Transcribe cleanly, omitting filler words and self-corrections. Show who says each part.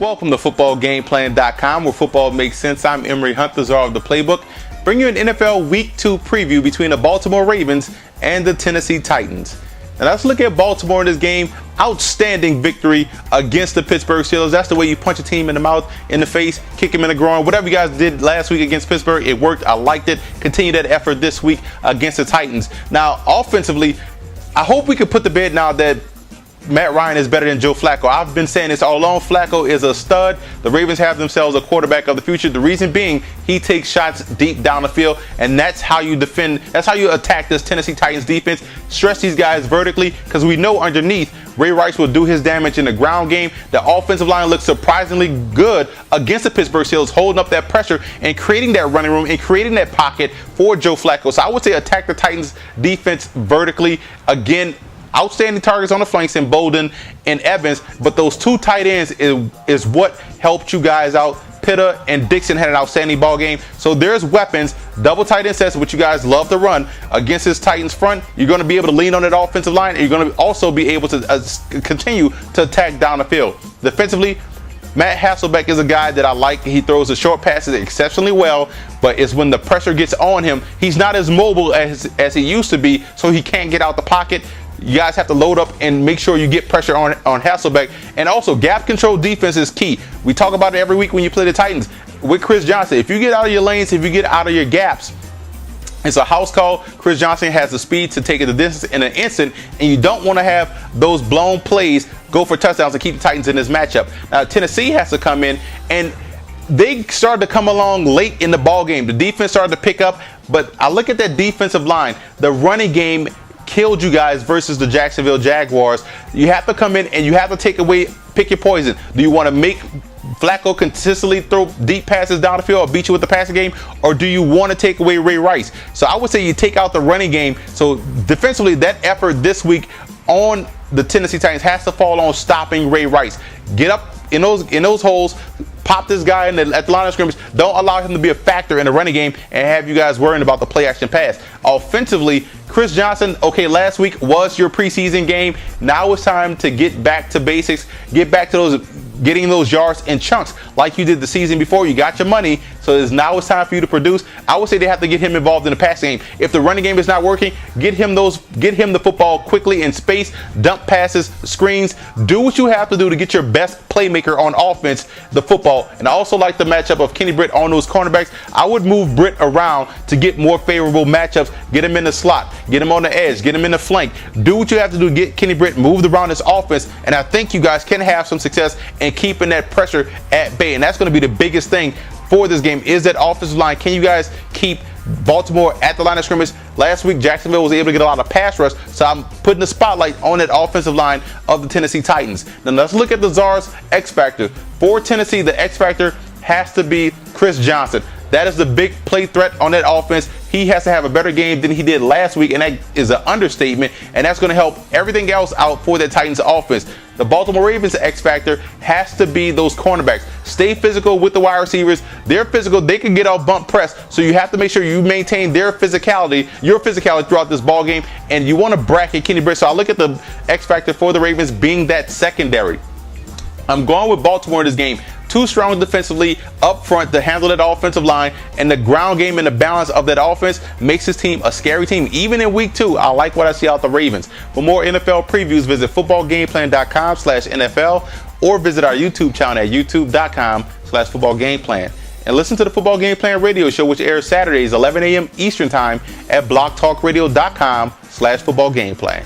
Speaker 1: Welcome to footballgameplan.com, where football makes sense. I'm Emory Hunt, the czar of the playbook, bring you an NFL Week 2 preview between the Baltimore Ravens and the Tennessee Titans. Now let's look at Baltimore in this game. Outstanding victory against the Pittsburgh Steelers. That's the way you punch a team in the mouth, in the face, kick him in the groin. Whatever you guys did last week against Pittsburgh, it worked. I liked it. Continue that effort this week against the Titans. Now, offensively, I hope we could put to bed now that Matt Ryan is better than Joe Flacco. I've been saying this all along. Flacco is a stud. The Ravens have themselves a quarterback of the future. The reason being, he takes shots deep down the field, and that's how you defend. That's how you attack this Tennessee Titans defense. Stress these guys vertically, because we know underneath, Ray Rice will do his damage in the ground game. The offensive line looks surprisingly good against the Pittsburgh Steelers, holding up that pressure and creating that running room and creating that pocket for Joe Flacco. So I would say attack the Titans defense vertically. Again, outstanding targets on the flanks in Bolden and Evans, but those two tight ends is what helped you guys out. Pitta and Dixon had an outstanding ball game. So there's weapons, double tight end sets, which you guys love to run against this Titans front. You're going to be able to lean on that offensive line, and you're going to also be able to continue to attack down the field. Defensively, Matt Hasselbeck is a guy that I like. He throws the short passes exceptionally well, but it's when the pressure gets on him, he's not as mobile as he used to be, so he can't get out the pocket. You guys have to load up and make sure you get pressure on Hasselbeck. And also, gap control defense is key. We talk about it every week when you play the Titans. With Chris Johnson, if you get out of your lanes, if you get out of your gaps, it's a house call. Chris Johnson has the speed to take it the distance in an instant, and you don't want to have those blown plays go for touchdowns and keep the Titans in this matchup. Now, Tennessee has to come in, and they started to come along late in the ball game. The defense started to pick up, but I look at that defensive line. The running game killed you guys versus the Jacksonville Jaguars. You have to come in and you have to pick your poison. Do you want to make Flacco consistently throw deep passes down the field or beat you with the passing game, or do you want to take away Ray Rice? So I would say you take out the running game. So defensively, that effort this week on the Tennessee Titans has to fall on stopping Ray Rice. Get up in those holes, pop this guy at the line of scrimmage. Don't allow him to be a factor in the running game and have you guys worrying about the play action pass. Offensively, Chris Johnson, okay, last week was your preseason game. Now it's time to get back to basics, get back to getting those yards in chunks like you did the season before. You got your money, so now it's time for you to produce. I would say they have to get him involved in the passing game. If the running game is not working, get him the football quickly in space, dump passes, screens. Do what you have to do to get your best playmaker on offense the football. And I also like the matchup of Kenny Britt on those cornerbacks. I would move Britt around to get more favorable matchups. Get him in the slot, get him on the edge, get him in the flank. Do what you have to do to get Kenny Britt moved around this offense, and I think you guys can have some success in keeping that pressure at bay. And that's going to be the biggest thing for this game, is that offensive line. Can you guys keep Baltimore at the line of scrimmage? Last week, Jacksonville was able to get a lot of pass rush, so I'm putting the spotlight on that offensive line of the Tennessee Titans. Now let's look at the Czar's X Factor. For Tennessee, the X Factor has to be Chris Johnson. That is the big play threat on that offense. He has to have a better game than he did last week, and that is an understatement, and that's going to help everything else out for the Titans offense. The Baltimore Ravens X Factor has to be those cornerbacks. Stay physical with the wide receivers. They're physical. They can get off bump press, so you have to make sure you maintain their physicality, your physicality throughout this ball game, and you want to bracket Kenny Britt. So I look at the X Factor for the Ravens being that secondary. I'm going with Baltimore in this game. Too strong defensively up front to handle that offensive line, and the ground game and the balance of that offense makes this team a scary team. Even in week 2, I like what I see out the Ravens. For more NFL previews, visit footballgameplan.com/NFL or visit our YouTube channel at youtube.com/footballgameplan. And listen to the Football Game Plan radio show, which airs Saturdays 11 a.m. Eastern Time at blogtalkradio.com/footballgameplan.